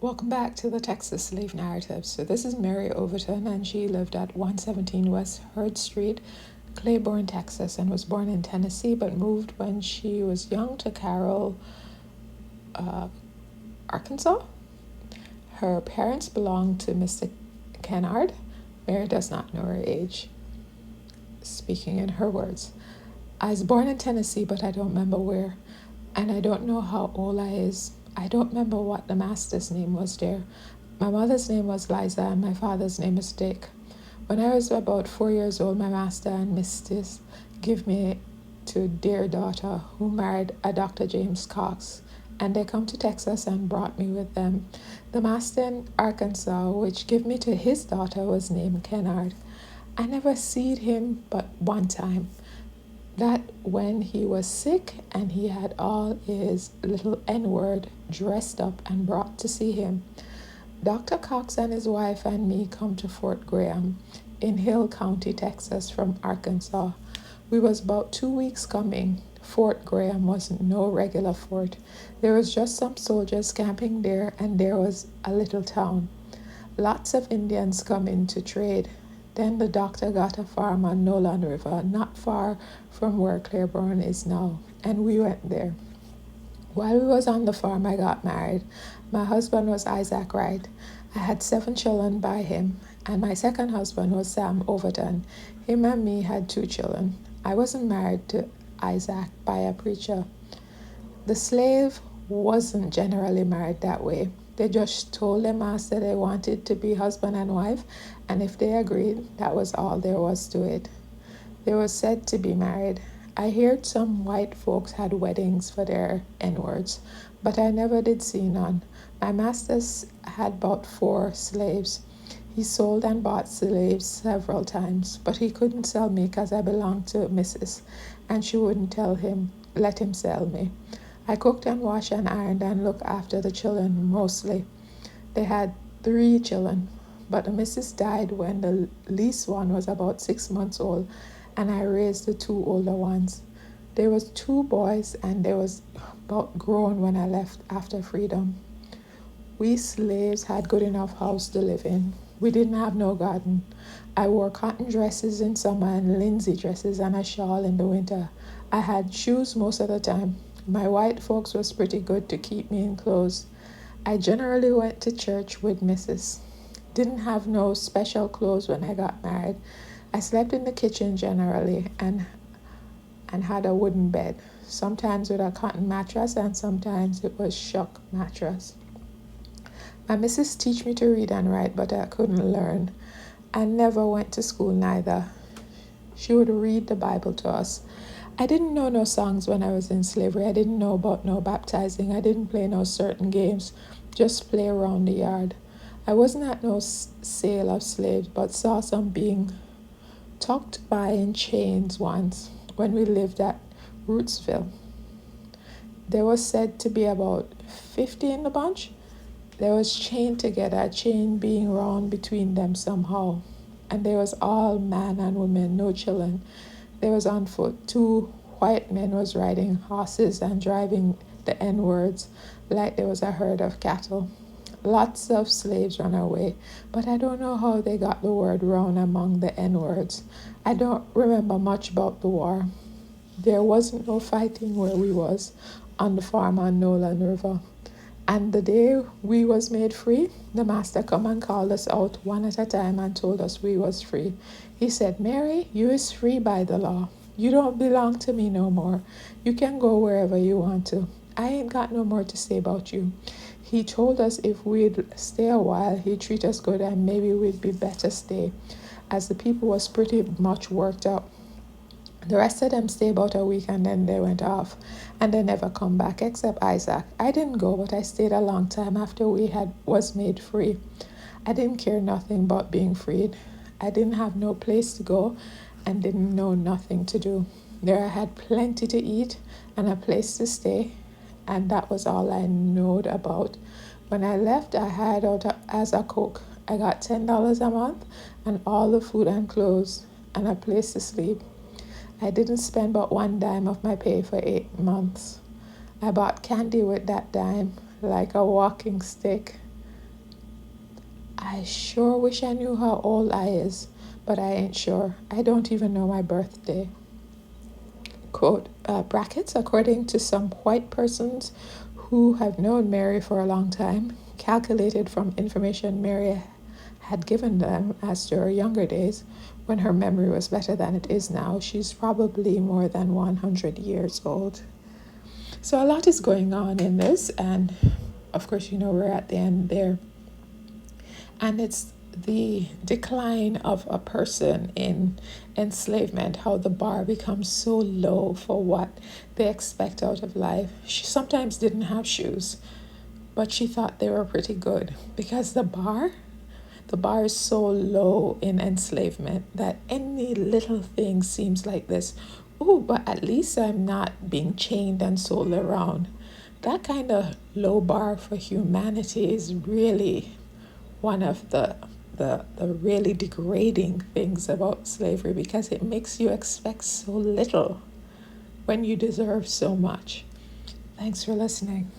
Welcome back to the Texas Slave Narrative. So this is Mary Overton, and she lived at 117 West Heard Street, Claiborne, Texas, and was born in Tennessee, but moved when she was young to Carroll, Arkansas. Her parents belonged to Mr. Kennard. Mary does not know her age. Speaking in her words, I was born in Tennessee, but I don't remember where, and I don't know how old I is. I don't remember what the master's name was there. My mother's name was Liza, and my father's name is Dick. When I was about 4 years old, my master and mistress gave me to their daughter, who married a Dr. James Cox, and they come to Texas and brought me with them. The master in Arkansas, which gave me to his daughter, was named Kennard. I never seed him but one time. That when he was sick and he had all his little N-word dressed up and brought to see him. Dr. Cox and his wife and me come to Fort Graham in Hill County, Texas from Arkansas. We was about 2 weeks coming. Fort Graham wasn't no regular fort. There was just some soldiers camping there, and there was a little town. Lots of Indians come in to trade. Then the doctor got a farm on Nolan River, not far from where Claiborne is now, and we went there. While we was on the farm, I got married. My husband was Isaac Wright. I had 7 children by him, and my second husband was Sam Overton. Him and me had 2 children. I wasn't married to Isaac by a preacher. The slave wasn't generally married that way. They just told their master they wanted to be husband and wife, and if they agreed, that was all there was to it. They were said to be married. I heard some white folks had weddings for their N-words, but I never did see none. My master had bought 4 slaves. He sold and bought slaves several times, but he couldn't sell me because I belonged to Mrs., and she wouldn't let him sell me. I cooked and washed and ironed and looked after the children mostly. They had 3 children, but the missus died when the least one was about 6 months old, and I raised the 2 older ones. There was 2 boys, and they was about grown when I left after freedom. We slaves had good enough house to live in. We didn't have no garden. I wore cotton dresses in summer and linsey dresses and a shawl in the winter. I had shoes most of the time. My white folks was pretty good to keep me in clothes. I generally went to church with Mrs. Didn't have no special clothes when I got married. I slept in the kitchen generally and had a wooden bed, sometimes with a cotton mattress and sometimes it was shuck mattress. My missus teach me to read and write, but I couldn't learn. I never went to school neither. She would read the Bible to us. I didn't know no songs when I was in slavery. I didn't know about no baptizing. I didn't play no certain games, just play around the yard. I wasn't at no sale of slaves, but saw some being tucked by in chains once when we lived at Rootsville. There was said to be about 50 in the bunch. They was chained together, a chain being round between them somehow. And they was all man and women, no children. They was on foot. 2 white men was riding horses and driving the N-words like there was a herd of cattle. Lots of slaves ran away, but I don't know how they got the word round among the N-words. I don't remember much about the war. There wasn't no fighting where we was, on the farm on Nolan River. And the day we was made free, the master come and called us out one at a time and told us we was free. He said, Mary, you is free by the law. You don't belong to me no more. You can go wherever you want to. I ain't got no more to say about you. He told us if we'd stay a while, he'd treat us good and maybe we'd be better stay, as the people was pretty much worked up. The rest of them stayed about a week and then they went off and they never come back except Isaac. I didn't go, but I stayed a long time after we was made free. I didn't care nothing about being freed. I didn't have no place to go and didn't know nothing to do. There I had plenty to eat and a place to stay, and that was all I knowed about. When I left, I hired out as a cook. I got $10 a month and all the food and clothes and a place to sleep. I didn't spend but 1 dime of my pay for 8 months. I bought candy with that dime, like a walking stick. I sure wish I knew how old I is, but I ain't sure. I don't even know my birthday. Quote, brackets, according to some white persons who have known Mary for a long time, calculated from information Mary had given them as to her younger days, when her memory was better than it is now, she's probably more than 100 years old. So a lot is going on in this, and of course, we're at the end there. And it's the decline of a person in enslavement, how the bar becomes so low for what they expect out of life. She sometimes didn't have shoes, but she thought they were pretty good because the bar is so low in enslavement that any little thing seems like this. Oh, but at least I'm not being chained and sold around. That kind of low bar for humanity is really one of the really degrading things about slavery, because it makes you expect so little when you deserve so much. Thanks for listening.